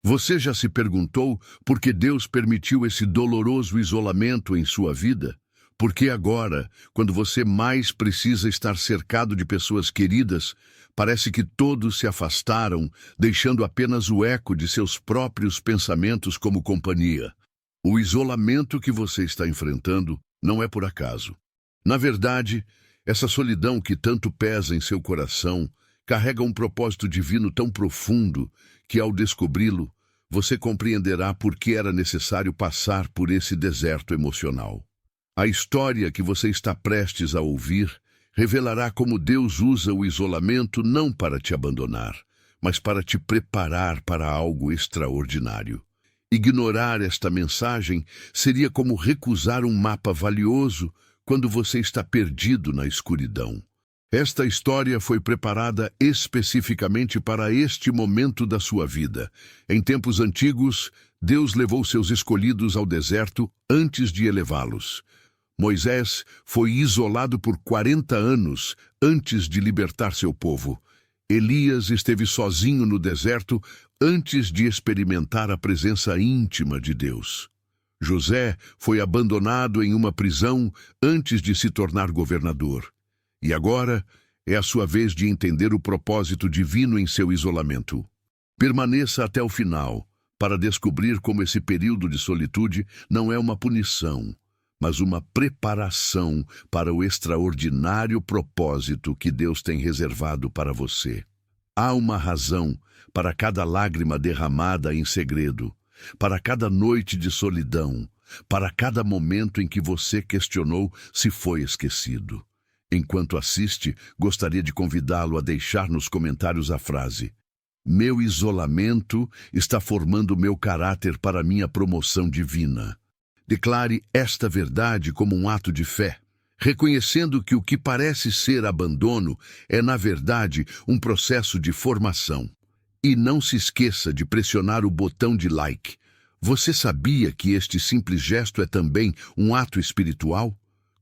Você já se perguntou por que Deus permitiu esse doloroso isolamento em sua vida? Porque agora, quando você mais precisa estar cercado de pessoas queridas, parece que todos se afastaram, deixando apenas o eco de seus próprios pensamentos como companhia. O isolamento que você está enfrentando não é por acaso. Na verdade, essa solidão que tanto pesa em seu coração carrega um propósito divino tão profundo que, ao descobri-lo, você compreenderá por que era necessário passar por esse deserto emocional. A história que você está prestes a ouvir revelará como Deus usa o isolamento não para te abandonar, mas para te preparar para algo extraordinário. Ignorar esta mensagem seria como recusar um mapa valioso quando você está perdido na escuridão. Esta história foi preparada especificamente para este momento da sua vida. Em tempos antigos, Deus levou seus escolhidos ao deserto antes de elevá-los. Moisés foi isolado por 40 anos antes de libertar seu povo. Elias esteve sozinho no deserto antes de experimentar a presença íntima de Deus. José foi abandonado em uma prisão antes de se tornar governador. E agora é a sua vez de entender o propósito divino em seu isolamento. Permaneça até o final para descobrir como esse período de solitude não é uma punição, mas uma preparação para o extraordinário propósito que Deus tem reservado para você. Há uma razão para cada lágrima derramada em segredo, para cada noite de solidão, para cada momento em que você questionou se foi esquecido. Enquanto assiste, gostaria de convidá-lo a deixar nos comentários a frase: "Meu isolamento está formando meu caráter para minha promoção divina." Declare esta verdade como um ato de fé, reconhecendo que o que parece ser abandono é, na verdade, um processo de formação. E não se esqueça de pressionar o botão de like. Você sabia que este simples gesto é também um ato espiritual?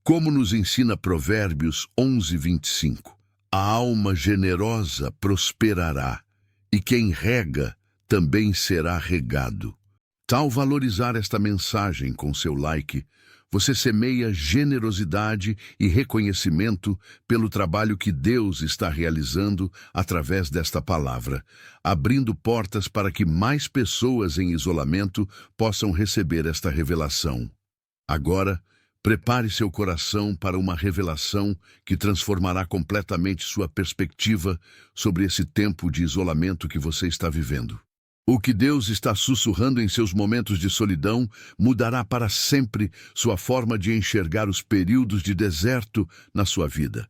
Como nos ensina Provérbios 11:25, a alma generosa prosperará, e quem rega também será regado. Ao valorizar esta mensagem com seu like, você semeia generosidade e reconhecimento pelo trabalho que Deus está realizando através desta palavra, abrindo portas para que mais pessoas em isolamento possam receber esta revelação. Agora, prepare seu coração para uma revelação que transformará completamente sua perspectiva sobre esse tempo de isolamento que você está vivendo. O que Deus está sussurrando em seus momentos de solidão mudará para sempre sua forma de enxergar os períodos de deserto na sua vida.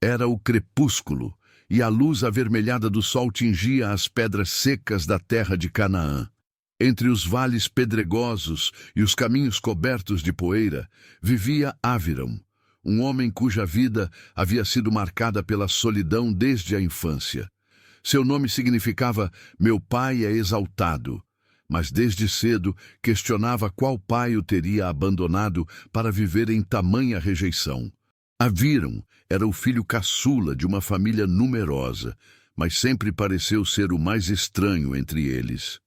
Era o crepúsculo, e a luz avermelhada do sol tingia as pedras secas da terra de Canaã. Entre os vales pedregosos e os caminhos cobertos de poeira, vivia Aviram, um homem cuja vida havia sido marcada pela solidão desde a infância. Seu nome significava "meu pai é exaltado", mas desde cedo questionava qual pai o teria abandonado para viver em tamanha rejeição. Aviram era o filho caçula de uma família numerosa, mas sempre pareceu ser o mais estranho entre eles.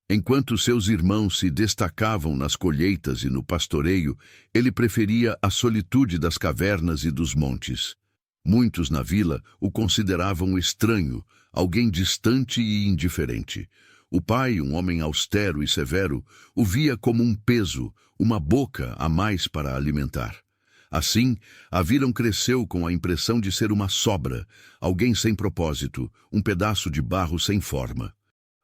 Enquanto seus irmãos se destacavam nas colheitas e no pastoreio, ele preferia a solitude das cavernas e dos montes. Muitos na vila o consideravam estranho, alguém distante e indiferente. O pai, um homem austero e severo, o via como um peso, uma boca a mais para alimentar. Assim, Aviram cresceu com a impressão de ser uma sobra, alguém sem propósito, um pedaço de barro sem forma.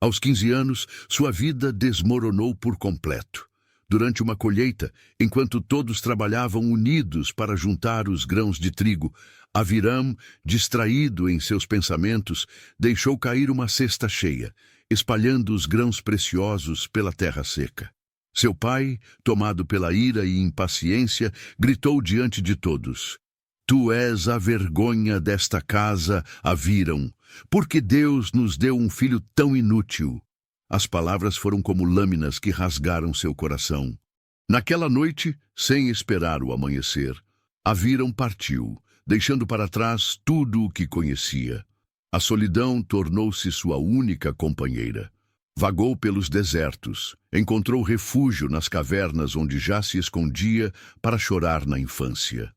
Aos 15 anos, sua vida desmoronou por completo. Durante uma colheita, enquanto todos trabalhavam unidos para juntar os grãos de trigo, Aviram, distraído em seus pensamentos, deixou cair uma cesta cheia, espalhando os grãos preciosos pela terra seca. Seu pai, tomado pela ira e impaciência, gritou diante de todos: "Tu és a vergonha desta casa, Aviram, porque Deus nos deu um filho tão inútil." As palavras foram como lâminas que rasgaram seu coração. Naquela noite, sem esperar o amanhecer, Aviram partiu, deixando para trás tudo o que conhecia. A solidão tornou-se sua única companheira. Vagou pelos desertos, encontrou refúgio nas cavernas onde já se escondia para chorar na infância.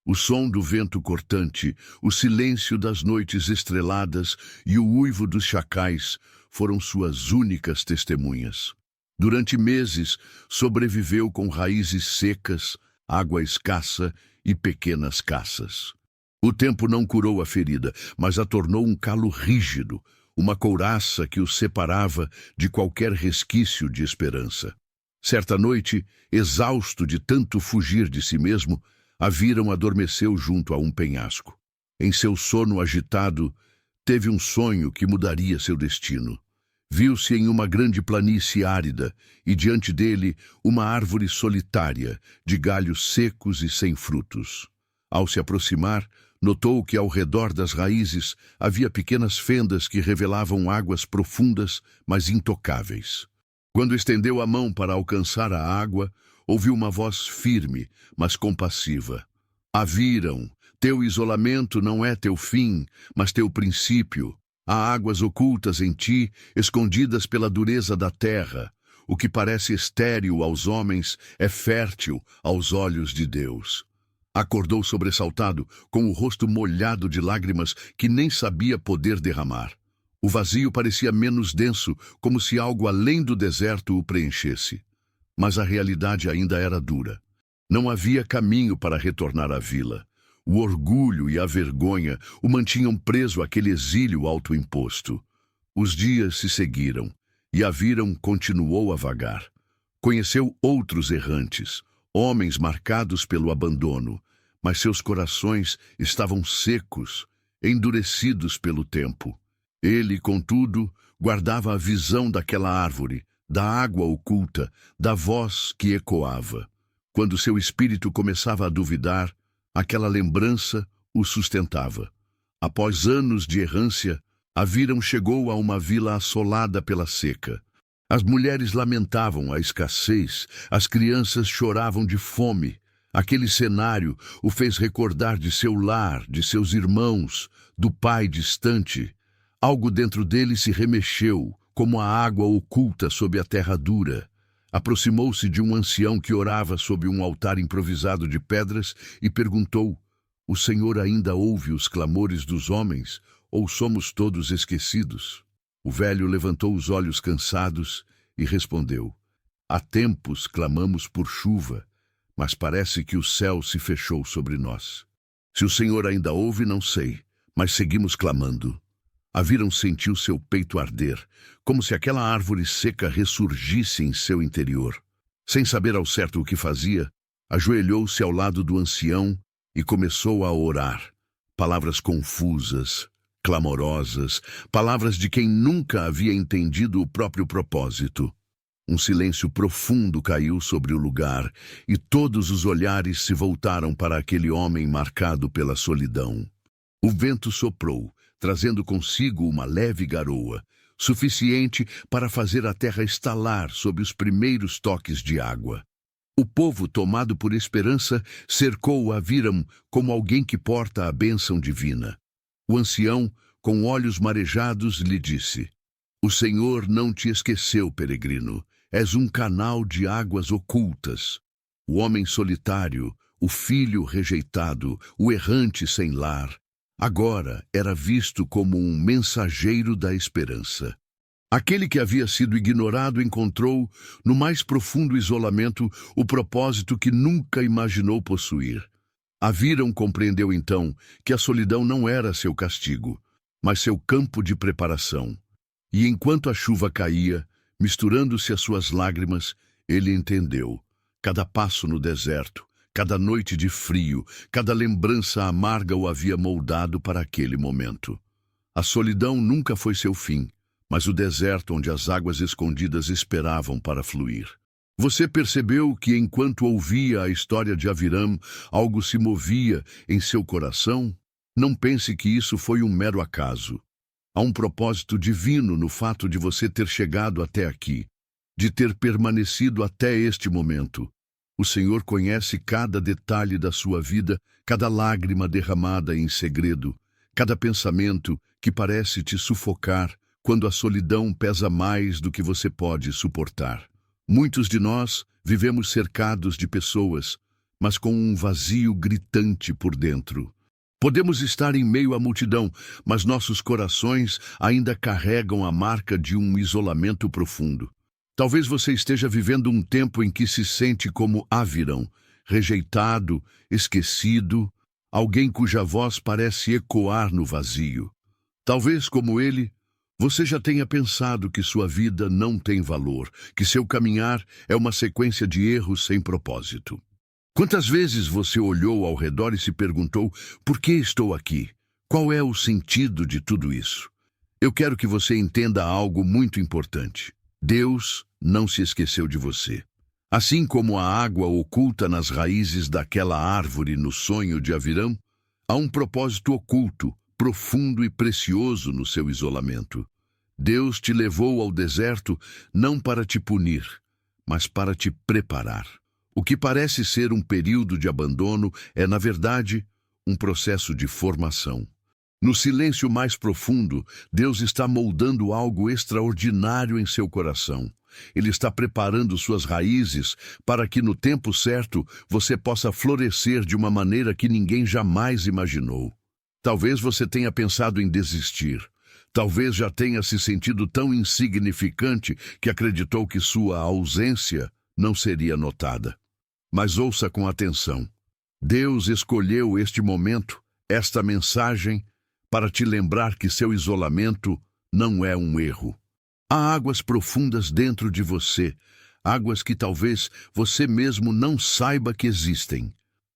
O som do vento cortante, o silêncio das noites estreladas e o uivo dos chacais foram suas únicas testemunhas. Durante meses, sobreviveu com raízes secas, água escassa e pequenas caças. O tempo não curou a ferida, mas a tornou um calo rígido, uma couraça que o separava de qualquer resquício de esperança. Certa noite, exausto de tanto fugir de si mesmo, Aviram adormeceu junto a um penhasco. Em seu sono agitado, teve um sonho que mudaria seu destino. Viu-se em uma grande planície árida e diante dele uma árvore solitária, de galhos secos e sem frutos. Ao se aproximar, notou que ao redor das raízes havia pequenas fendas que revelavam águas profundas, mas intocáveis. Quando estendeu a mão para alcançar a água, ouviu uma voz firme, mas compassiva. Aviram, teu isolamento não é teu fim, mas teu princípio. Há águas ocultas em ti, escondidas pela dureza da terra. O que parece estéril aos homens é fértil aos olhos de Deus. Acordou sobressaltado, com o rosto molhado de lágrimas que nem sabia poder derramar. O vazio parecia menos denso, como se algo além do deserto o preenchesse. Mas a realidade ainda era dura. Não havia caminho para retornar à vila. O orgulho e a vergonha o mantinham preso àquele exílio autoimposto. Os dias se seguiram, e Aviram continuou a vagar. Conheceu outros errantes, homens marcados pelo abandono, mas seus corações estavam secos, endurecidos pelo tempo. Ele, contudo, guardava a visão daquela árvore, da água oculta, da voz que ecoava. Quando seu espírito começava a duvidar, aquela lembrança o sustentava. Após anos de errância, Aviram chegou a uma vila assolada pela seca. As mulheres lamentavam a escassez, as crianças choravam de fome. Aquele cenário o fez recordar de seu lar, de seus irmãos, do pai distante. Algo dentro dele se remexeu, como a água oculta sob a terra dura. Aproximou-se de um ancião que orava sob um altar improvisado de pedras e perguntou: O Senhor ainda ouve os clamores dos homens, ou somos todos esquecidos? O velho levantou os olhos cansados e respondeu: Há tempos clamamos por chuva, mas parece que o céu se fechou sobre nós. Se o Senhor ainda ouve, não sei, mas seguimos clamando. Aviram sentiu seu peito arder, como se aquela árvore seca ressurgisse em seu interior. Sem saber ao certo o que fazia, ajoelhou-se ao lado do ancião e começou a orar. Palavras confusas, clamorosas, palavras de quem nunca havia entendido o próprio propósito. Um silêncio profundo caiu sobre o lugar e todos os olhares se voltaram para aquele homem marcado pela solidão. O vento soprou, trazendo consigo uma leve garoa, suficiente para fazer a terra estalar sob os primeiros toques de água. O povo, tomado por esperança, cercou Aviram como alguém que porta a bênção divina. O ancião, com olhos marejados, lhe disse: O Senhor não te esqueceu, peregrino. És um canal de águas ocultas. O homem solitário, o filho rejeitado, o errante sem lar, agora era visto como um mensageiro da esperança. Aquele que havia sido ignorado encontrou, no mais profundo isolamento, o propósito que nunca imaginou possuir. Aviram compreendeu então que a solidão não era seu castigo, mas seu campo de preparação. E enquanto a chuva caía, misturando-se às suas lágrimas, ele entendeu. Cada passo no deserto, cada noite de frio, cada lembrança amarga o havia moldado para aquele momento. A solidão nunca foi seu fim, mas o deserto onde as águas escondidas esperavam para fluir. Você percebeu que enquanto ouvia a história de Aviram, algo se movia em seu coração? Não pense que isso foi um mero acaso. Há um propósito divino no fato de você ter chegado até aqui, de ter permanecido até este momento. O Senhor conhece cada detalhe da sua vida, cada lágrima derramada em segredo, cada pensamento que parece te sufocar quando a solidão pesa mais do que você pode suportar. Muitos de nós vivemos cercados de pessoas, mas com um vazio gritante por dentro. Podemos estar em meio à multidão, mas nossos corações ainda carregam a marca de um isolamento profundo. Talvez você esteja vivendo um tempo em que se sente como Avirão, rejeitado, esquecido, alguém cuja voz parece ecoar no vazio. Talvez, como ele, você já tenha pensado que sua vida não tem valor, que seu caminhar é uma sequência de erros sem propósito. Quantas vezes você olhou ao redor e se perguntou: por que estou aqui? Qual é o sentido de tudo isso? Eu quero que você entenda algo muito importante. Deus não se esqueceu de você. Assim como a água oculta nas raízes daquela árvore no sonho de Avirão, há um propósito oculto, profundo e precioso no seu isolamento. Deus te levou ao deserto não para te punir, mas para te preparar. O que parece ser um período de abandono é, na verdade, um processo de formação. No silêncio mais profundo, Deus está moldando algo extraordinário em seu coração. Ele está preparando suas raízes para que, no tempo certo, você possa florescer de uma maneira que ninguém jamais imaginou. Talvez você tenha pensado em desistir. Talvez já tenha se sentido tão insignificante que acreditou que sua ausência não seria notada. Mas ouça com atenção. Deus escolheu este momento, esta mensagem, para te lembrar que seu isolamento não é um erro. Há águas profundas dentro de você, águas que talvez você mesmo não saiba que existem.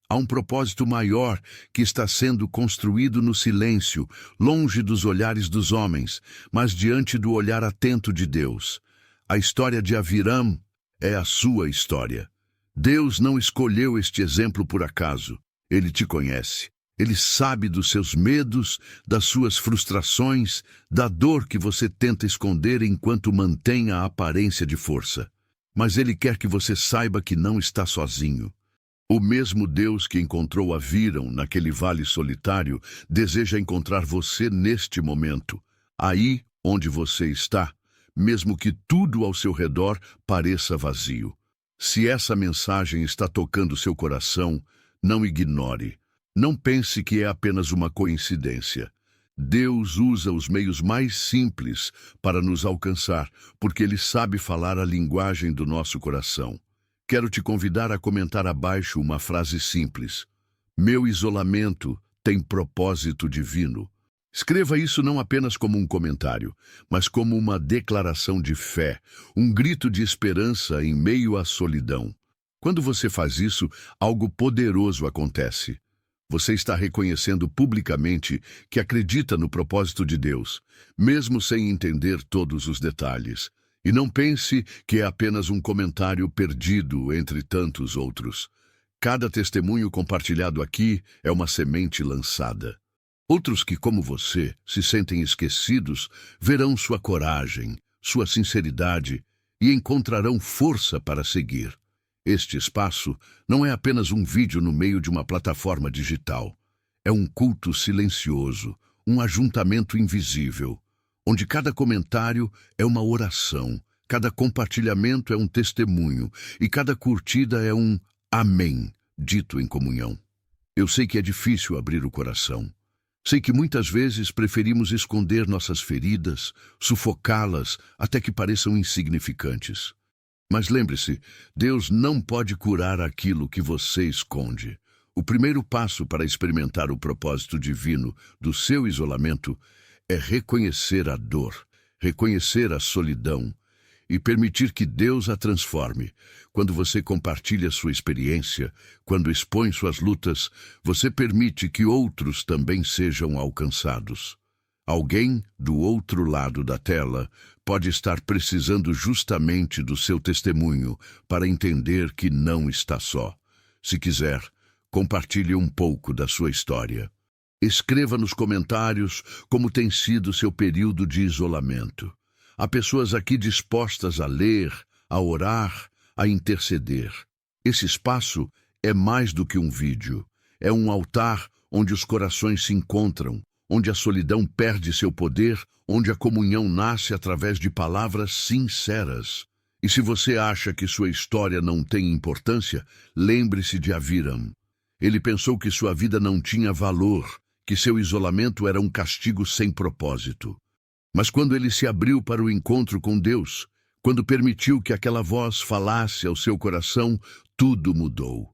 Há um propósito maior que está sendo construído no silêncio, longe dos olhares dos homens, mas diante do olhar atento de Deus. A história de Avirão é a sua história. Deus não escolheu este exemplo por acaso. Ele te conhece. Ele sabe dos seus medos, das suas frustrações, da dor que você tenta esconder enquanto mantém a aparência de força. Mas Ele quer que você saiba que não está sozinho. O mesmo Deus que encontrou Avirão naquele vale solitário deseja encontrar você neste momento, aí onde você está, mesmo que tudo ao seu redor pareça vazio. Se essa mensagem está tocando seu coração, não ignore. Não pense que é apenas uma coincidência. Deus usa os meios mais simples para nos alcançar, porque Ele sabe falar a linguagem do nosso coração. Quero te convidar a comentar abaixo uma frase simples. Meu isolamento tem propósito divino. Escreva isso não apenas como um comentário, mas como uma declaração de fé, um grito de esperança em meio à solidão. Quando você faz isso, algo poderoso acontece. Você está reconhecendo publicamente que acredita no propósito de Deus, mesmo sem entender todos os detalhes. E não pense que é apenas um comentário perdido entre tantos outros. Cada testemunho compartilhado aqui é uma semente lançada. Outros que, como você, se sentem esquecidos, verão sua coragem, sua sinceridade e encontrarão força para seguir. Este espaço não é apenas um vídeo no meio de uma plataforma digital. É um culto silencioso, um ajuntamento invisível, onde cada comentário é uma oração, cada compartilhamento é um testemunho e cada curtida é um amém, dito em comunhão. Eu sei que é difícil abrir o coração. Sei que muitas vezes preferimos esconder nossas feridas, sufocá-las até que pareçam insignificantes. Mas lembre-se, Deus não pode curar aquilo que você esconde. O primeiro passo para experimentar o propósito divino do seu isolamento é reconhecer a dor, reconhecer a solidão e permitir que Deus a transforme. Quando você compartilha sua experiência, quando expõe suas lutas, você permite que outros também sejam alcançados. Alguém do outro lado da tela pode estar precisando justamente do seu testemunho para entender que não está só. Se quiser, compartilhe um pouco da sua história. Escreva nos comentários como tem sido seu período de isolamento. Há pessoas aqui dispostas a ler, a orar, a interceder. Esse espaço é mais do que um vídeo. É um altar onde os corações se encontram, onde a solidão perde seu poder, onde a comunhão nasce através de palavras sinceras. E se você acha que sua história não tem importância, lembre-se de Aviram. Ele pensou que sua vida não tinha valor, que seu isolamento era um castigo sem propósito. Mas quando ele se abriu para o encontro com Deus, quando permitiu que aquela voz falasse ao seu coração, tudo mudou.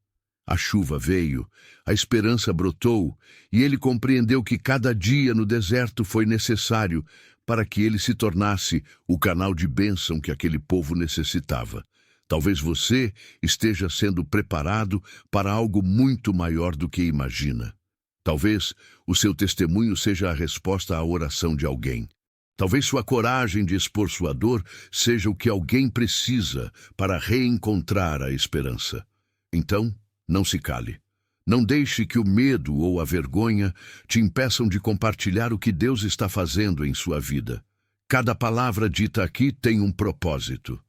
A chuva veio, a esperança brotou, e ele compreendeu que cada dia no deserto foi necessário para que ele se tornasse o canal de bênção que aquele povo necessitava. Talvez você esteja sendo preparado para algo muito maior do que imagina. Talvez o seu testemunho seja a resposta à oração de alguém. Talvez sua coragem de expor sua dor seja o que alguém precisa para reencontrar a esperança. Então, não se cale. Não deixe que o medo ou a vergonha te impeçam de compartilhar o que Deus está fazendo em sua vida. Cada palavra dita aqui tem um propósito.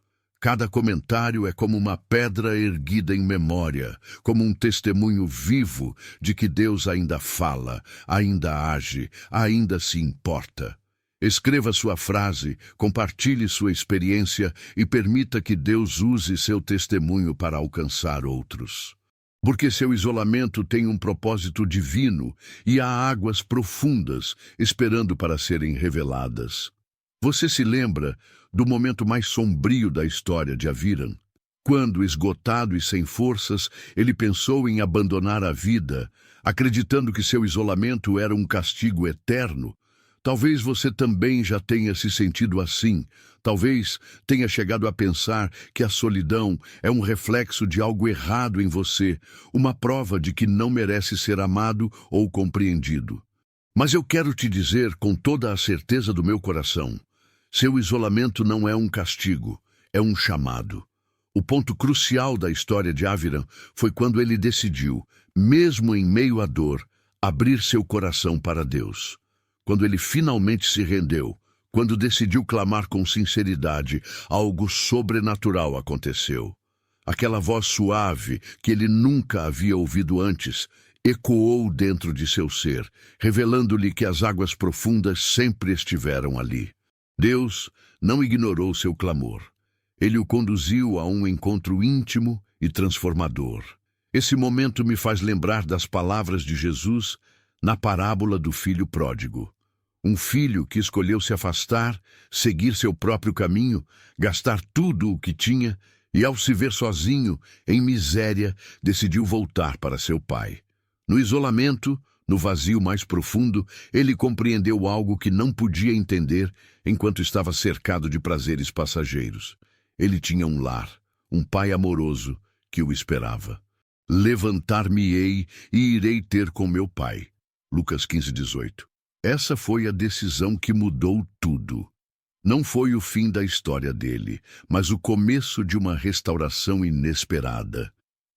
Cada comentário é como uma pedra erguida em memória, como um testemunho vivo de que Deus ainda fala, ainda age, ainda se importa. Escreva sua frase, compartilhe sua experiência e permita que Deus use seu testemunho para alcançar outros. Porque seu isolamento tem um propósito divino e há águas profundas esperando para serem reveladas. Você se lembra do momento mais sombrio da história de Aviram? Quando, esgotado e sem forças, ele pensou em abandonar a vida, acreditando que seu isolamento era um castigo eterno. Talvez você também já tenha se sentido assim. Talvez tenha chegado a pensar que a solidão é um reflexo de algo errado em você, uma prova de que não merece ser amado ou compreendido. Mas eu quero te dizer com toda a certeza do meu coração, seu isolamento não é um castigo, é um chamado. O ponto crucial da história de Aviram foi quando ele decidiu, mesmo em meio à dor, abrir seu coração para Deus. Quando ele finalmente se rendeu, quando decidiu clamar com sinceridade, algo sobrenatural aconteceu. Aquela voz suave, que ele nunca havia ouvido antes, ecoou dentro de seu ser, revelando-lhe que as águas profundas sempre estiveram ali. Deus não ignorou seu clamor. Ele o conduziu a um encontro íntimo e transformador. Esse momento me faz lembrar das palavras de Jesus na parábola do filho pródigo. Um filho que escolheu se afastar, seguir seu próprio caminho, gastar tudo o que tinha e, ao se ver sozinho, em miséria, decidiu voltar para seu pai. No isolamento, no vazio mais profundo, ele compreendeu algo que não podia entender enquanto estava cercado de prazeres passageiros. Ele tinha um lar, um pai amoroso que o esperava. Levantar-me-ei e irei ter com meu pai. Lucas 15:18. Essa foi a decisão que mudou tudo. Não foi o fim da história dele, mas o começo de uma restauração inesperada.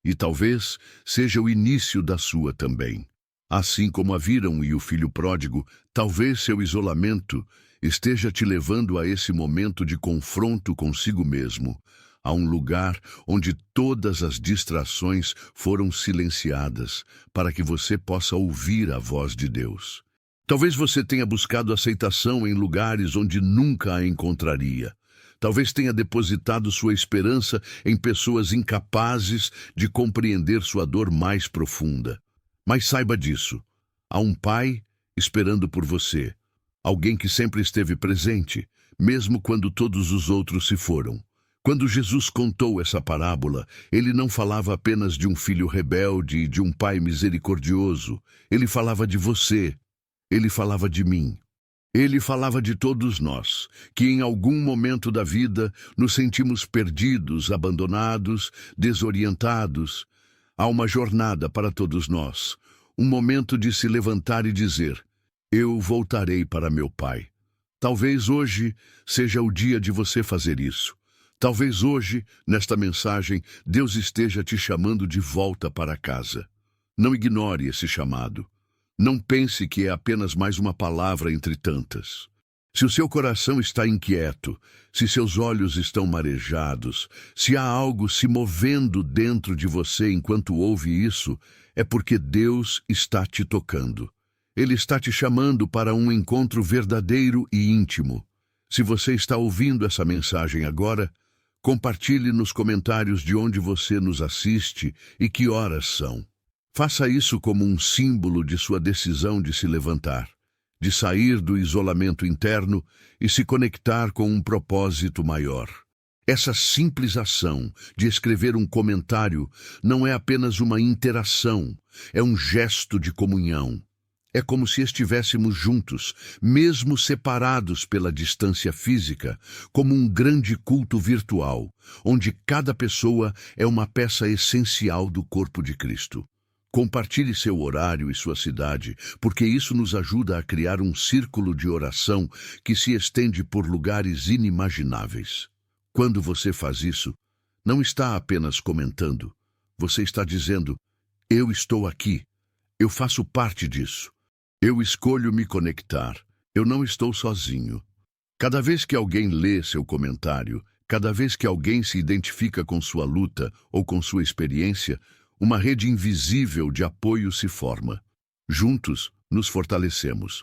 E talvez seja o início da sua também. Assim como Aviram e o filho pródigo, talvez seu isolamento esteja te levando a esse momento de confronto consigo mesmo, a um lugar onde todas as distrações foram silenciadas para que você possa ouvir a voz de Deus. Talvez você tenha buscado aceitação em lugares onde nunca a encontraria. Talvez tenha depositado sua esperança em pessoas incapazes de compreender sua dor mais profunda. Mas saiba disso. Há um pai esperando por você. Alguém que sempre esteve presente, mesmo quando todos os outros se foram. Quando Jesus contou essa parábola, ele não falava apenas de um filho rebelde e de um pai misericordioso. Ele falava de você. Ele falava de mim. Ele falava de todos nós, que em algum momento da vida nos sentimos perdidos, abandonados, desorientados. Há uma jornada para todos nós, um momento de se levantar e dizer: eu voltarei para meu pai. Talvez hoje seja o dia de você fazer isso. Talvez hoje, nesta mensagem, Deus esteja te chamando de volta para casa. Não ignore esse chamado. Não pense que é apenas mais uma palavra entre tantas. Se o seu coração está inquieto, se seus olhos estão marejados, se há algo se movendo dentro de você enquanto ouve isso, é porque Deus está te tocando. Ele está te chamando para um encontro verdadeiro e íntimo. Se você está ouvindo essa mensagem agora, compartilhe nos comentários de onde você nos assiste e que horas são. Faça isso como um símbolo de sua decisão de se levantar, de sair do isolamento interno e se conectar com um propósito maior. Essa simples ação de escrever um comentário não é apenas uma interação, é um gesto de comunhão. É como se estivéssemos juntos, mesmo separados pela distância física, como um grande culto virtual, onde cada pessoa é uma peça essencial do corpo de Cristo. Compartilhe seu horário e sua cidade, porque isso nos ajuda a criar um círculo de oração que se estende por lugares inimagináveis. Quando você faz isso, não está apenas comentando, você está dizendo: eu estou aqui, eu faço parte disso. Eu escolho me conectar. Eu não estou sozinho. Cada vez que alguém lê seu comentário, cada vez que alguém se identifica com sua luta ou com sua experiência, uma rede invisível de apoio se forma. Juntos, nos fortalecemos.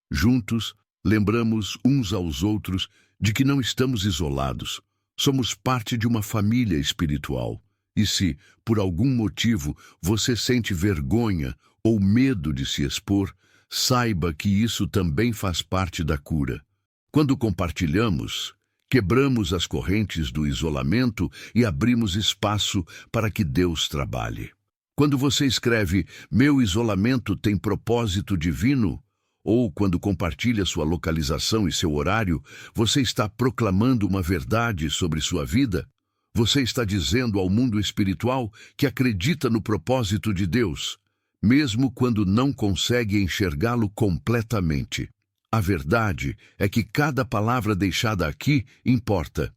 Juntos, lembramos uns aos outros de que não estamos isolados. Somos parte de uma família espiritual. E se, por algum motivo, você sente vergonha ou medo de se expor, saiba que isso também faz parte da cura. Quando compartilhamos, quebramos as correntes do isolamento e abrimos espaço para que Deus trabalhe. Quando você escreve "Meu isolamento tem propósito divino", ou quando compartilha sua localização e seu horário, você está proclamando uma verdade sobre sua vida. Você está dizendo ao mundo espiritual que acredita no propósito de Deus, mesmo quando não consegue enxergá-lo completamente. A verdade é que cada palavra deixada aqui importa.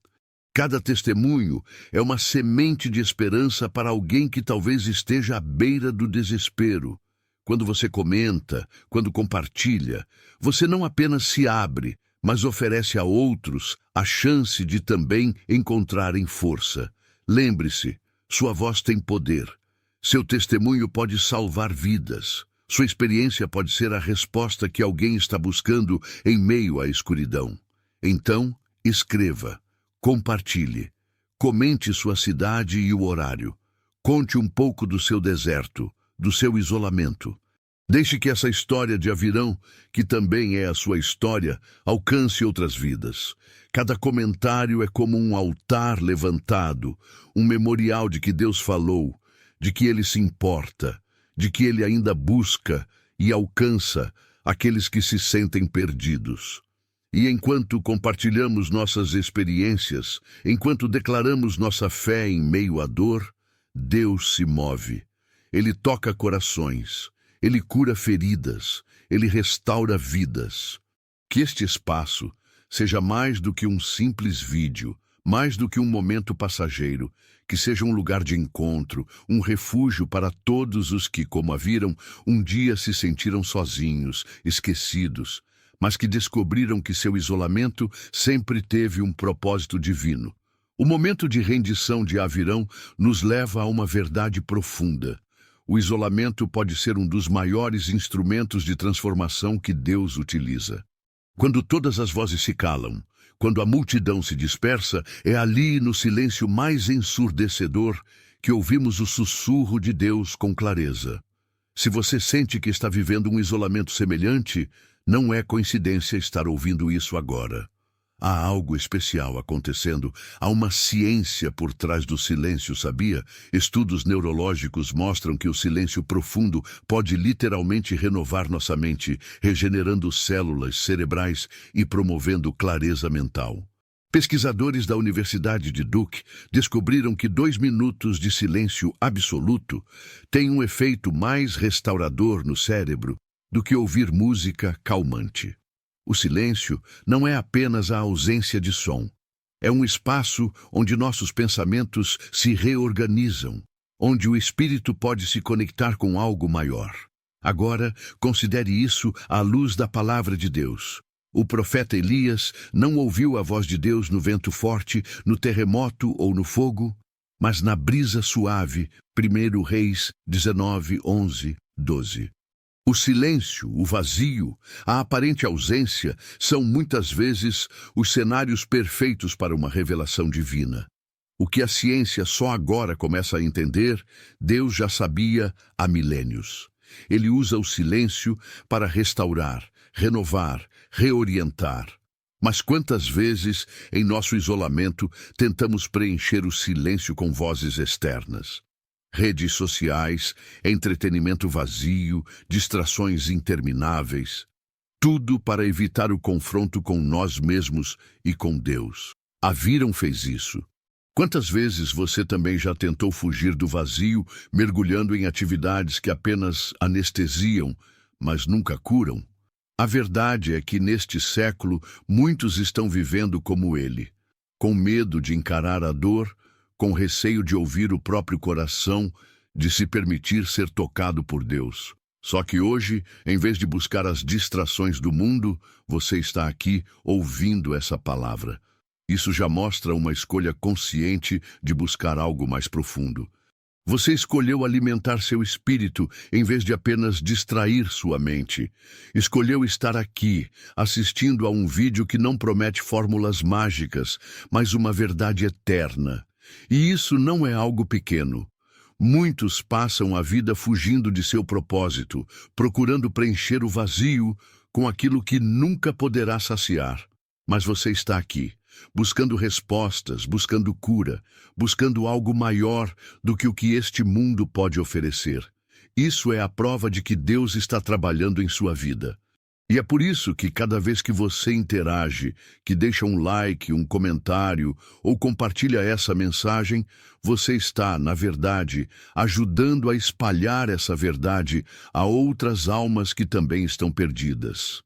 Cada testemunho é uma semente de esperança para alguém que talvez esteja à beira do desespero. Quando você comenta, quando compartilha, você não apenas se abre, mas oferece a outros a chance de também encontrarem força. Lembre-se, sua voz tem poder. Seu testemunho pode salvar vidas. Sua experiência pode ser a resposta que alguém está buscando em meio à escuridão. Então, escreva, compartilhe, comente sua cidade e o horário. Conte um pouco do seu deserto, do seu isolamento. Deixe que essa história de Avirão, que também é a sua história, alcance outras vidas. Cada comentário é como um altar levantado, um memorial de que Deus falou, de que Ele se importa, de que Ele ainda busca e alcança aqueles que se sentem perdidos. E enquanto compartilhamos nossas experiências, enquanto declaramos nossa fé em meio à dor, Deus se move. Ele toca corações, Ele cura feridas, Ele restaura vidas. Que este espaço seja mais do que um simples vídeo, mais do que um momento passageiro, que seja um lugar de encontro, um refúgio para todos os que, como a viram, um dia se sentiram sozinhos, esquecidos, mas que descobriram que seu isolamento sempre teve um propósito divino. O momento de rendição de Avirão nos leva a uma verdade profunda. O isolamento pode ser um dos maiores instrumentos de transformação que Deus utiliza. Quando todas as vozes se calam, quando a multidão se dispersa, é ali, no silêncio mais ensurdecedor, que ouvimos o sussurro de Deus com clareza. Se você sente que está vivendo um isolamento semelhante, não é coincidência estar ouvindo isso agora. Há algo especial acontecendo, há uma ciência por trás do silêncio, sabia? Estudos neurológicos mostram que o silêncio profundo pode literalmente renovar nossa mente, regenerando células cerebrais e promovendo clareza mental. Pesquisadores da Universidade de Duke descobriram que 2 minutos de silêncio absoluto têm um efeito mais restaurador no cérebro do que ouvir música calmante. O silêncio não é apenas a ausência de som. É um espaço onde nossos pensamentos se reorganizam, onde o espírito pode se conectar com algo maior. Agora, considere isso à luz da palavra de Deus. O profeta Elias não ouviu a voz de Deus no vento forte, no terremoto ou no fogo, mas na brisa suave. 1 Reis 19, 11, 12. O silêncio, o vazio, a aparente ausência são muitas vezes os cenários perfeitos para uma revelação divina. O que a ciência só agora começa a entender, Deus já sabia há milênios. Ele usa o silêncio para restaurar, renovar, reorientar. Mas quantas vezes, em nosso isolamento, tentamos preencher o silêncio com vozes externas? Redes sociais, entretenimento vazio, distrações intermináveis. Tudo para evitar o confronto com nós mesmos e com Deus. A Viram fez isso. Quantas vezes você também já tentou fugir do vazio, mergulhando em atividades que apenas anestesiam, mas nunca curam? A verdade é que neste século muitos estão vivendo como ele, com medo de encarar a dor, com receio de ouvir o próprio coração, de se permitir ser tocado por Deus. Só que hoje, em vez de buscar as distrações do mundo, você está aqui ouvindo essa palavra. Isso já mostra uma escolha consciente de buscar algo mais profundo. Você escolheu alimentar seu espírito em vez de apenas distrair sua mente. Escolheu estar aqui, assistindo a um vídeo que não promete fórmulas mágicas, mas uma verdade eterna. E isso não é algo pequeno. Muitos passam a vida fugindo de seu propósito, procurando preencher o vazio com aquilo que nunca poderá saciar. Mas você está aqui, buscando respostas, buscando cura, buscando algo maior do que o que este mundo pode oferecer. Isso é a prova de que Deus está trabalhando em sua vida. E é por isso que cada vez que você interage, que deixa um like, um comentário ou compartilha essa mensagem, você está, na verdade, ajudando a espalhar essa verdade a outras almas que também estão perdidas.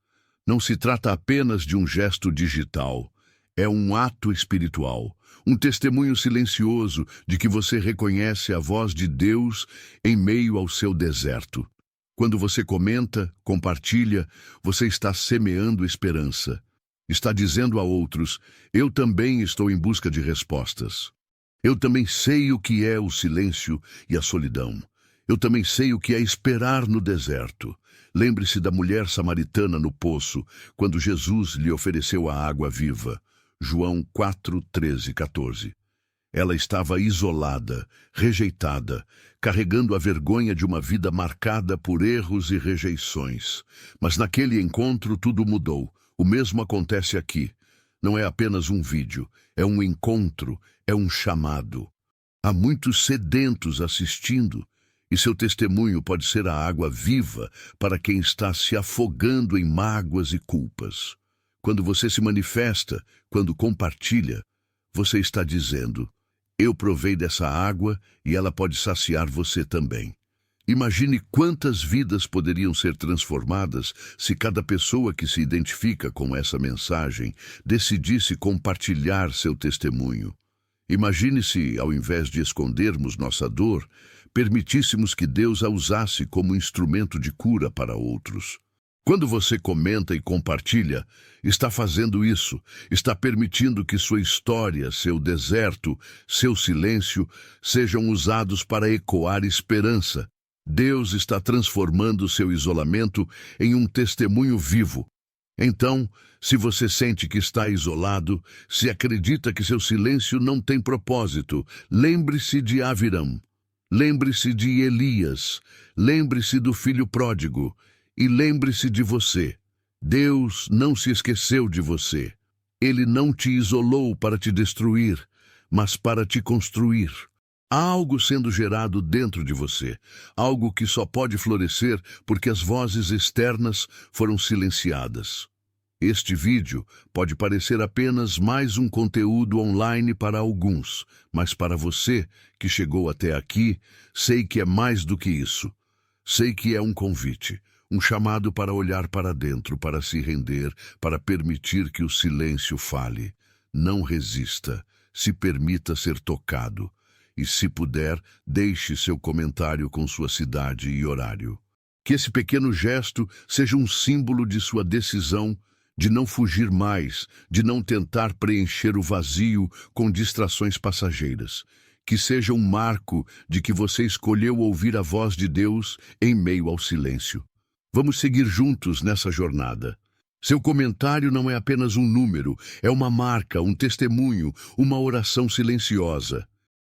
Não se trata apenas de um gesto digital. É um ato espiritual, um testemunho silencioso de que você reconhece a voz de Deus em meio ao seu deserto. Quando você comenta, compartilha, você está semeando esperança. Está dizendo a outros, eu também estou em busca de respostas. Eu também sei o que é o silêncio e a solidão. Eu também sei o que é esperar no deserto. Lembre-se da mulher samaritana no poço, quando Jesus lhe ofereceu a água viva. João 4, 13, 14. Ela estava isolada, rejeitada, carregando a vergonha de uma vida marcada por erros e rejeições. Mas naquele encontro tudo mudou. O mesmo acontece aqui. Não é apenas um vídeo, é um encontro, é um chamado. Há muitos sedentos assistindo, e seu testemunho pode ser a água viva para quem está se afogando em mágoas e culpas. Quando você se manifesta, quando compartilha, você está dizendo, eu provei dessa água e ela pode saciar você também. Imagine quantas vidas poderiam ser transformadas se cada pessoa que se identifica com essa mensagem decidisse compartilhar seu testemunho. Imagine se, ao invés de escondermos nossa dor, permitíssemos que Deus a usasse como instrumento de cura para outros. Quando você comenta e compartilha, está fazendo isso, está permitindo que sua história, seu deserto, seu silêncio sejam usados para ecoar esperança. Deus está transformando seu isolamento em um testemunho vivo. Então, se você sente que está isolado, se acredita que seu silêncio não tem propósito, lembre-se de Aviram, lembre-se de Elias, lembre-se do filho pródigo. E lembre-se de você. Deus não se esqueceu de você. Ele não te isolou para te destruir, mas para te construir. Há algo sendo gerado dentro de você, algo que só pode florescer porque as vozes externas foram silenciadas. Este vídeo pode parecer apenas mais um conteúdo online para alguns, mas para você, que chegou até aqui, sei que é mais do que isso. Sei que é um convite. Um chamado para olhar para dentro, para se render, para permitir que o silêncio fale. Não resista, se permita ser tocado. E, se puder, deixe seu comentário com sua cidade e horário. Que esse pequeno gesto seja um símbolo de sua decisão de não fugir mais, de não tentar preencher o vazio com distrações passageiras. Que seja um marco de que você escolheu ouvir a voz de Deus em meio ao silêncio. Vamos seguir juntos nessa jornada. Seu comentário não é apenas um número, é uma marca, um testemunho, uma oração silenciosa.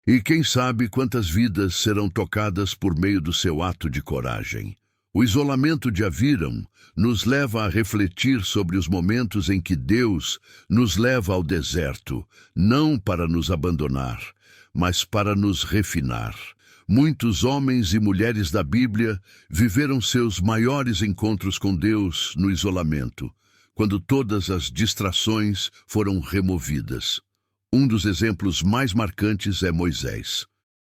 E quem sabe quantas vidas serão tocadas por meio do seu ato de coragem. O isolamento de Aviram nos leva a refletir sobre os momentos em que Deus nos leva ao deserto, não para nos abandonar, mas para nos refinar. Muitos homens e mulheres da Bíblia viveram seus maiores encontros com Deus no isolamento, quando todas as distrações foram removidas. Um dos exemplos mais marcantes é Moisés.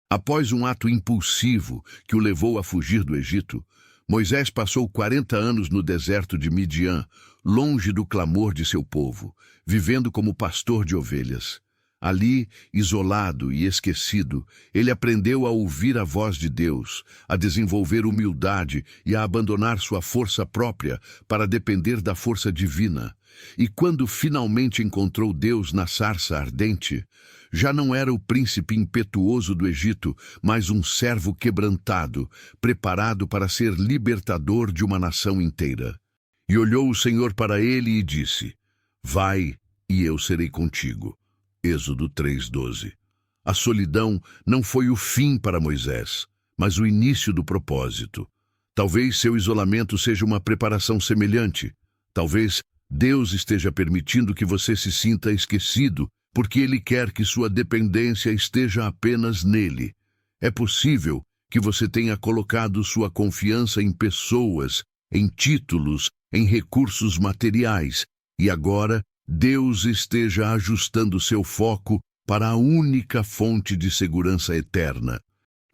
Após um ato impulsivo que o levou a fugir do Egito, Moisés passou 40 anos no deserto de Midian, longe do clamor de seu povo, vivendo como pastor de ovelhas. Ali, isolado e esquecido, ele aprendeu a ouvir a voz de Deus, a desenvolver humildade e a abandonar sua força própria para depender da força divina. E quando finalmente encontrou Deus na sarça ardente, já não era o príncipe impetuoso do Egito, mas um servo quebrantado, preparado para ser libertador de uma nação inteira. E olhou o Senhor para ele e disse: Vai, e eu serei contigo. Êxodo 3:12. A solidão não foi o fim para Moisés, mas o início do propósito. Talvez seu isolamento seja uma preparação semelhante. Talvez Deus esteja permitindo que você se sinta esquecido, porque Ele quer que sua dependência esteja apenas nele. É possível que você tenha colocado sua confiança em pessoas, em títulos, em recursos materiais, e agora Deus esteja ajustando seu foco para a única fonte de segurança eterna.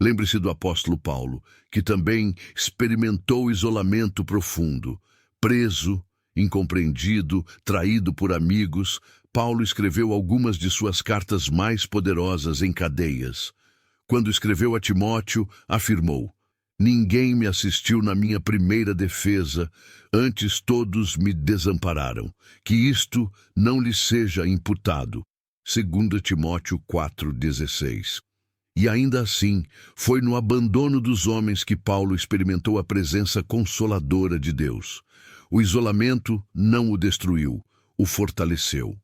Lembre-se do apóstolo Paulo, que também experimentou isolamento profundo. Preso, incompreendido, traído por amigos, Paulo escreveu algumas de suas cartas mais poderosas em cadeias. Quando escreveu a Timóteo, afirmou: Ninguém me assistiu na minha primeira defesa, antes todos me desampararam. Que isto não lhe seja imputado. 2 Timóteo 4,16. E ainda assim, foi no abandono dos homens que Paulo experimentou a presença consoladora de Deus. O isolamento não o destruiu, o fortaleceu.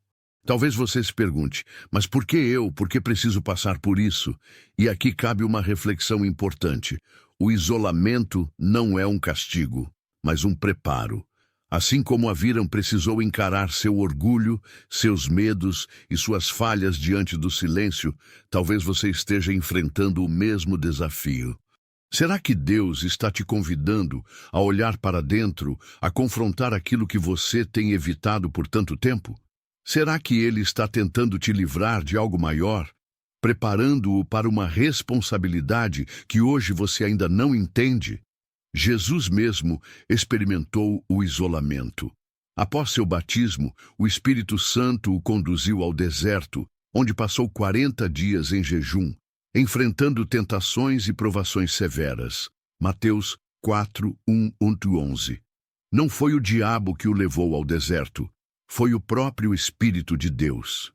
Talvez você se pergunte, mas por que eu? Por que preciso passar por isso? E aqui cabe uma reflexão importante. O isolamento não é um castigo, mas um preparo. Assim como Aviram precisou encarar seu orgulho, seus medos e suas falhas diante do silêncio, talvez você esteja enfrentando o mesmo desafio. Será que Deus está te convidando a olhar para dentro, a confrontar aquilo que você tem evitado por tanto tempo? Será que Ele está tentando te livrar de algo maior, preparando-o para uma responsabilidade que hoje você ainda não entende? Jesus mesmo experimentou o isolamento. Após seu batismo, o Espírito Santo o conduziu ao deserto, onde passou 40 dias em jejum, enfrentando tentações e provações severas. Mateus 4:1-11. Não foi o diabo que o levou ao deserto, foi o próprio Espírito de Deus.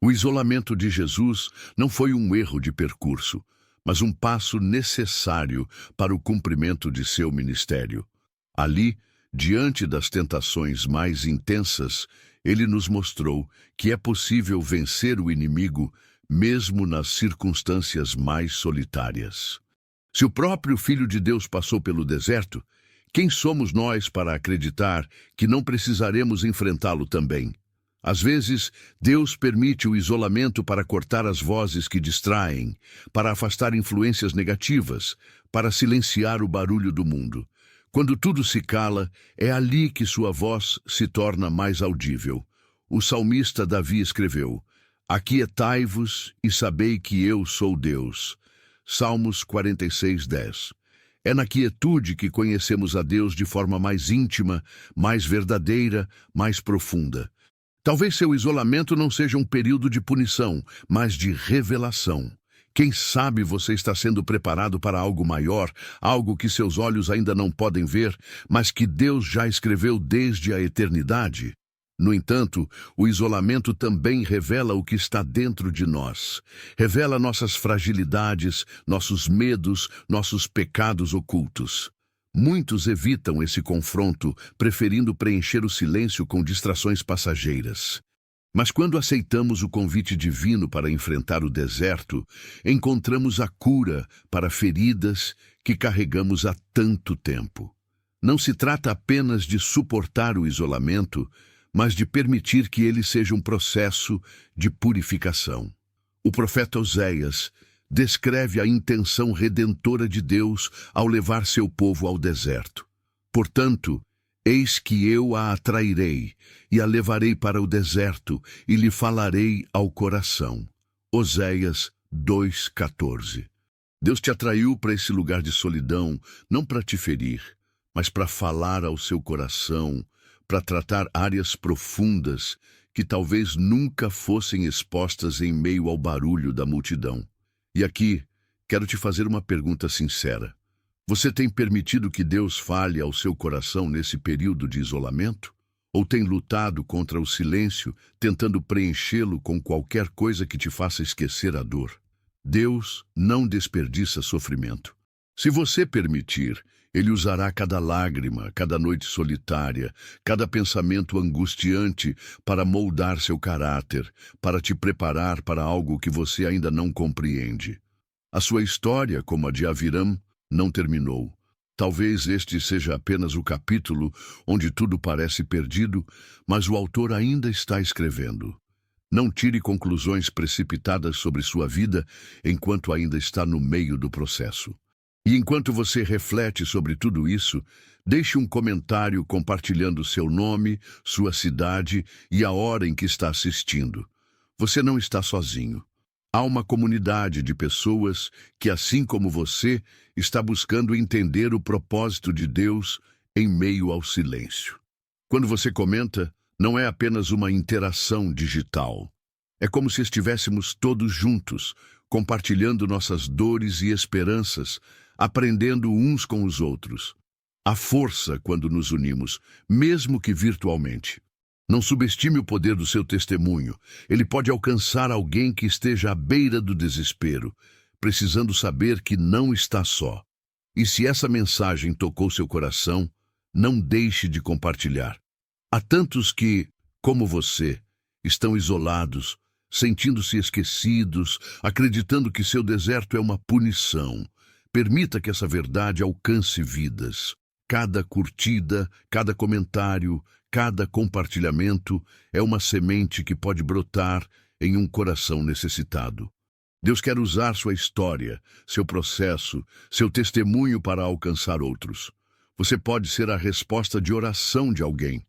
O isolamento de Jesus não foi um erro de percurso, mas um passo necessário para o cumprimento de seu ministério. Ali, diante das tentações mais intensas, ele nos mostrou que é possível vencer o inimigo mesmo nas circunstâncias mais solitárias. Se o próprio Filho de Deus passou pelo deserto, quem somos nós para acreditar que não precisaremos enfrentá-lo também? Às vezes, Deus permite o isolamento para cortar as vozes que distraem, para afastar influências negativas, para silenciar o barulho do mundo. Quando tudo se cala, é ali que sua voz se torna mais audível. O salmista Davi escreveu: Aquietai-vos e sabei que eu sou Deus. Salmos 46:10. É na quietude que conhecemos a Deus de forma mais íntima, mais verdadeira, mais profunda. Talvez seu isolamento não seja um período de punição, mas de revelação. Quem sabe você está sendo preparado para algo maior, algo que seus olhos ainda não podem ver, mas que Deus já escreveu desde a eternidade? No entanto, o isolamento também revela o que está dentro de nós. Revela nossas fragilidades, nossos medos, nossos pecados ocultos. Muitos evitam esse confronto, preferindo preencher o silêncio com distrações passageiras. Mas quando aceitamos o convite divino para enfrentar o deserto, encontramos a cura para feridas que carregamos há tanto tempo. Não se trata apenas de suportar o isolamento, mas de permitir que ele seja um processo de purificação. O profeta Oséias descreve a intenção redentora de Deus ao levar seu povo ao deserto. Portanto, eis que eu a atrairei e a levarei para o deserto e lhe falarei ao coração. Oséias 2:14. Deus te atraiu para esse lugar de solidão, não para te ferir, mas para falar ao seu coração, para tratar áreas profundas que talvez nunca fossem expostas em meio ao barulho da multidão. E aqui, quero te fazer uma pergunta sincera. Você tem permitido que Deus fale ao seu coração nesse período de isolamento? Ou tem lutado contra o silêncio, tentando preenchê-lo com qualquer coisa que te faça esquecer a dor? Deus não desperdiça sofrimento. Se você permitir, Ele usará cada lágrima, cada noite solitária, cada pensamento angustiante para moldar seu caráter, para te preparar para algo que você ainda não compreende. A sua história, como a de Aviram, não terminou. Talvez este seja apenas o capítulo onde tudo parece perdido, mas o autor ainda está escrevendo. Não tire conclusões precipitadas sobre sua vida enquanto ainda está no meio do processo. E enquanto você reflete sobre tudo isso, deixe um comentário compartilhando seu nome, sua cidade e a hora em que está assistindo. Você não está sozinho. Há uma comunidade de pessoas que, assim como você, está buscando entender o propósito de Deus em meio ao silêncio. Quando você comenta, não é apenas uma interação digital. É como se estivéssemos todos juntos, compartilhando nossas dores e esperanças, aprendendo uns com os outros. Há força quando nos unimos, mesmo que virtualmente. Não subestime o poder do seu testemunho. Ele pode alcançar alguém que esteja à beira do desespero, precisando saber que não está só. E se essa mensagem tocou seu coração, não deixe de compartilhar. Há tantos que, como você, estão isolados, sentindo-se esquecidos, acreditando que seu deserto é uma punição. Permita que essa verdade alcance vidas. Cada curtida, cada comentário, cada compartilhamento é uma semente que pode brotar em um coração necessitado. Deus quer usar sua história, seu processo, seu testemunho para alcançar outros. Você pode ser a resposta de oração de alguém.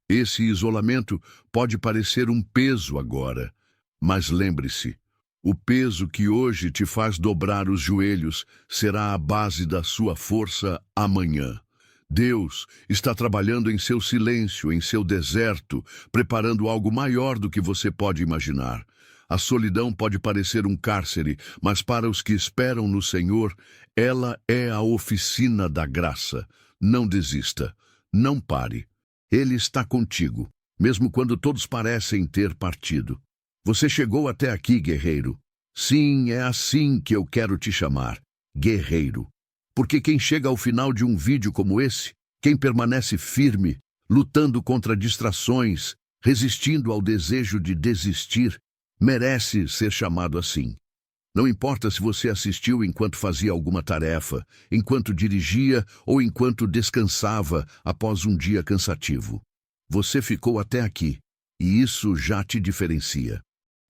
Esse isolamento pode parecer um peso agora, mas lembre-se, o peso que hoje te faz dobrar os joelhos será a base da sua força amanhã. Deus está trabalhando em seu silêncio, em seu deserto, preparando algo maior do que você pode imaginar. A solidão pode parecer um cárcere, mas para os que esperam no Senhor, ela é a oficina da graça. Não desista, não pare. Ele está contigo, mesmo quando todos parecem ter partido. Você chegou até aqui, guerreiro. Sim, é assim que eu quero te chamar, guerreiro. Porque quem chega ao final de um vídeo como esse, quem permanece firme, lutando contra distrações, resistindo ao desejo de desistir, merece ser chamado assim. Não importa se você assistiu enquanto fazia alguma tarefa, enquanto dirigia ou enquanto descansava após um dia cansativo. Você ficou até aqui, e isso já te diferencia.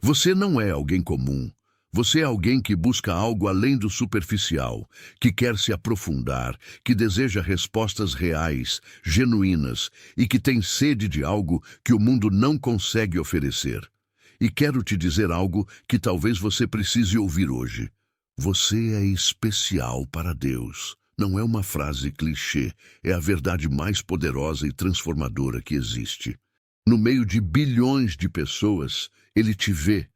Você não é alguém comum. Você é alguém que busca algo além do superficial, que quer se aprofundar, que deseja respostas reais, genuínas e que tem sede de algo que o mundo não consegue oferecer. E quero te dizer algo que talvez você precise ouvir hoje. Você é especial para Deus. Não é uma frase clichê, é a verdade mais poderosa e transformadora que existe. No meio de bilhões de pessoas, Ele te vê.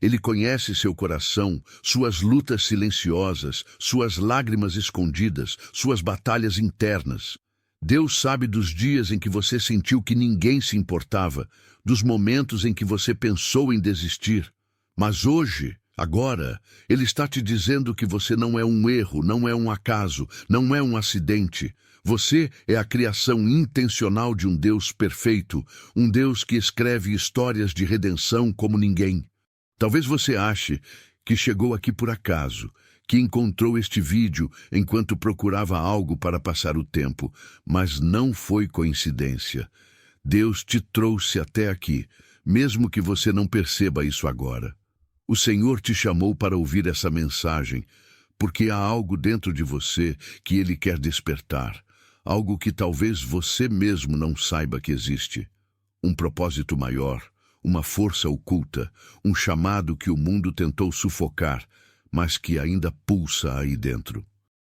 Ele conhece seu coração, suas lutas silenciosas, suas lágrimas escondidas, suas batalhas internas. Deus sabe dos dias em que você sentiu que ninguém se importava, dos momentos em que você pensou em desistir. Mas hoje, Agora, Ele está te dizendo que você não é um erro, não é um acaso, não é um acidente. Você é a criação intencional de um Deus perfeito, um Deus que escreve histórias de redenção como ninguém. Talvez você ache que chegou aqui por acaso, que encontrou este vídeo enquanto procurava algo para passar o tempo, mas não foi coincidência. Deus te trouxe até aqui, mesmo que você não perceba isso agora. O Senhor te chamou para ouvir essa mensagem, porque há algo dentro de você que Ele quer despertar, algo que talvez você mesmo não saiba que existe. Um propósito maior, uma força oculta, um chamado que o mundo tentou sufocar, mas que ainda pulsa aí dentro.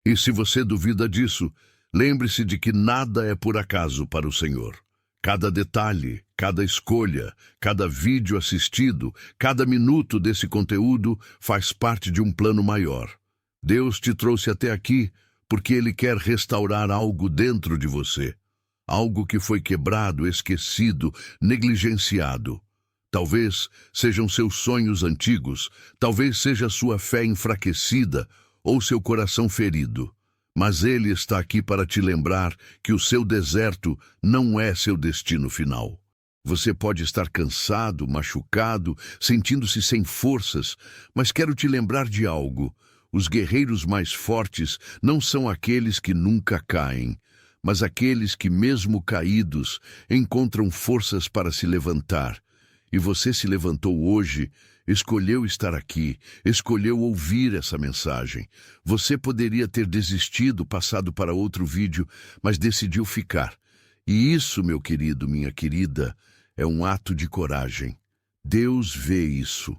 E se você duvida disso, lembre-se de que nada é por acaso para o Senhor. Cada detalhe, cada escolha, cada vídeo assistido, cada minuto desse conteúdo faz parte de um plano maior. Deus te trouxe até aqui porque Ele quer restaurar algo dentro de você. Algo que foi quebrado, esquecido, negligenciado. Talvez sejam seus sonhos antigos, talvez seja sua fé enfraquecida ou seu coração ferido. Mas Ele está aqui para te lembrar que o seu deserto não é seu destino final. Você pode estar cansado, machucado, sentindo-se sem forças, mas quero te lembrar de algo. Os guerreiros mais fortes não são aqueles que nunca caem, mas aqueles que, mesmo caídos, encontram forças para se levantar. E você se levantou hoje, escolheu estar aqui, escolheu ouvir essa mensagem. Você poderia ter desistido, passado para outro vídeo, mas decidiu ficar. E isso, meu querido, minha querida, é um ato de coragem. Deus vê isso.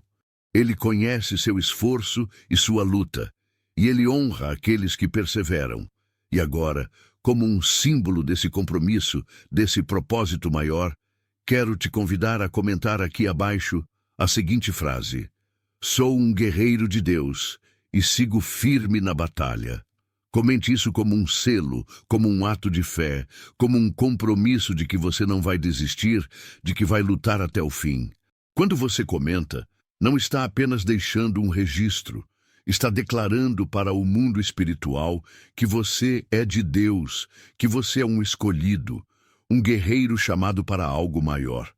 Ele conhece seu esforço e sua luta, e Ele honra aqueles que perseveram. E agora, como um símbolo desse compromisso, desse propósito maior, quero te convidar a comentar aqui abaixo a seguinte frase: sou um guerreiro de Deus e sigo firme na batalha. Comente isso como um selo, como um ato de fé, como um compromisso de que você não vai desistir, de que vai lutar até o fim. Quando você comenta, não está apenas deixando um registro, está declarando para o mundo espiritual que você é de Deus, que você é um escolhido, um guerreiro chamado para algo maior.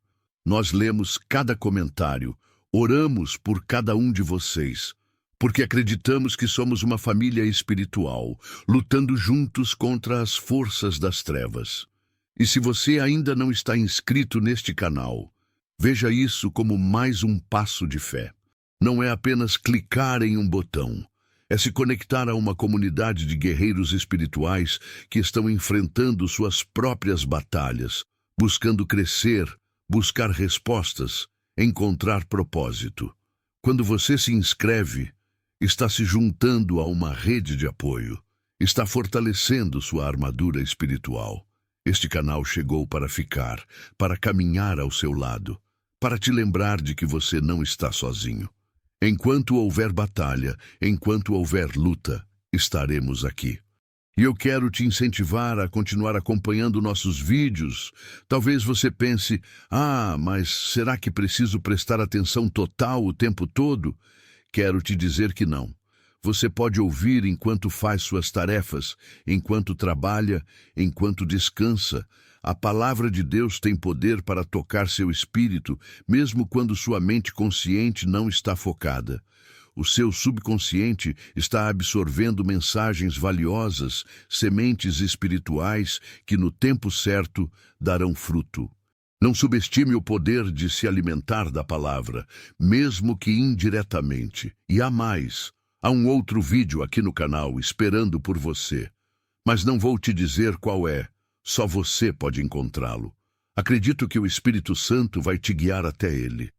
Nós lemos cada comentário, oramos por cada um de vocês, porque acreditamos que somos uma família espiritual, lutando juntos contra as forças das trevas. E se você ainda não está inscrito neste canal, veja isso como mais um passo de fé. Não é apenas clicar em um botão, é se conectar a uma comunidade de guerreiros espirituais que estão enfrentando suas próprias batalhas, buscando crescer, buscar respostas, encontrar propósito. Quando você se inscreve, está se juntando a uma rede de apoio, está fortalecendo sua armadura espiritual. Este canal chegou para ficar, para caminhar ao seu lado, para te lembrar de que você não está sozinho. Enquanto houver batalha, enquanto houver luta, estaremos aqui. E eu quero te incentivar a continuar acompanhando nossos vídeos. Talvez você pense, mas será que preciso prestar atenção total o tempo todo? Quero te dizer que não. Você pode ouvir enquanto faz suas tarefas, enquanto trabalha, enquanto descansa. A palavra de Deus tem poder para tocar seu espírito, mesmo quando sua mente consciente não está focada. O seu subconsciente está absorvendo mensagens valiosas, sementes espirituais que no tempo certo darão fruto. Não subestime o poder de se alimentar da palavra, mesmo que indiretamente. E há mais. Há um outro vídeo aqui no canal esperando por você. Mas não vou te dizer qual é. Só você pode encontrá-lo. Acredito que o Espírito Santo vai te guiar até ele.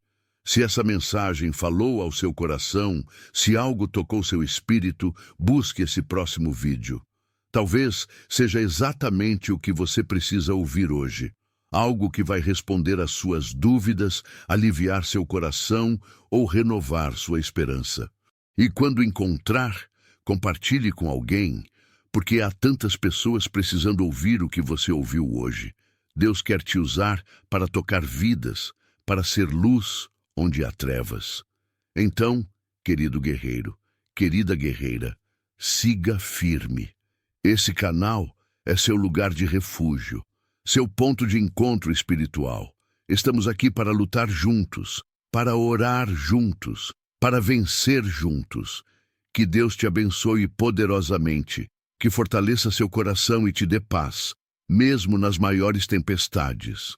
Se essa mensagem falou ao seu coração, se algo tocou seu espírito, busque esse próximo vídeo. Talvez seja exatamente o que você precisa ouvir hoje. Algo que vai responder às suas dúvidas, aliviar seu coração ou renovar sua esperança. E quando encontrar, compartilhe com alguém, porque há tantas pessoas precisando ouvir o que você ouviu hoje. Deus quer te usar para tocar vidas, para ser luz onde há trevas. Então, querido guerreiro, querida guerreira, siga firme. Esse canal é seu lugar de refúgio, seu ponto de encontro espiritual. Estamos aqui para lutar juntos, para orar juntos, para vencer juntos. Que Deus te abençoe poderosamente, que fortaleça seu coração e te dê paz, mesmo nas maiores tempestades.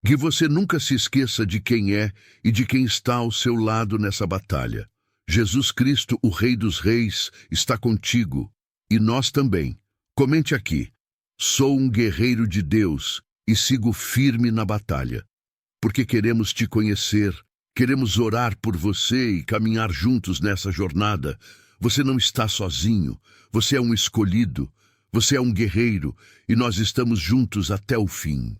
Que você nunca se esqueça de quem é e de quem está ao seu lado nessa batalha. Jesus Cristo, o Rei dos Reis, está contigo, e nós também. Comente aqui: sou um guerreiro de Deus e sigo firme na batalha. Porque queremos te conhecer, queremos orar por você e caminhar juntos nessa jornada. Você não está sozinho, você é um escolhido, você é um guerreiro e nós estamos juntos até o fim.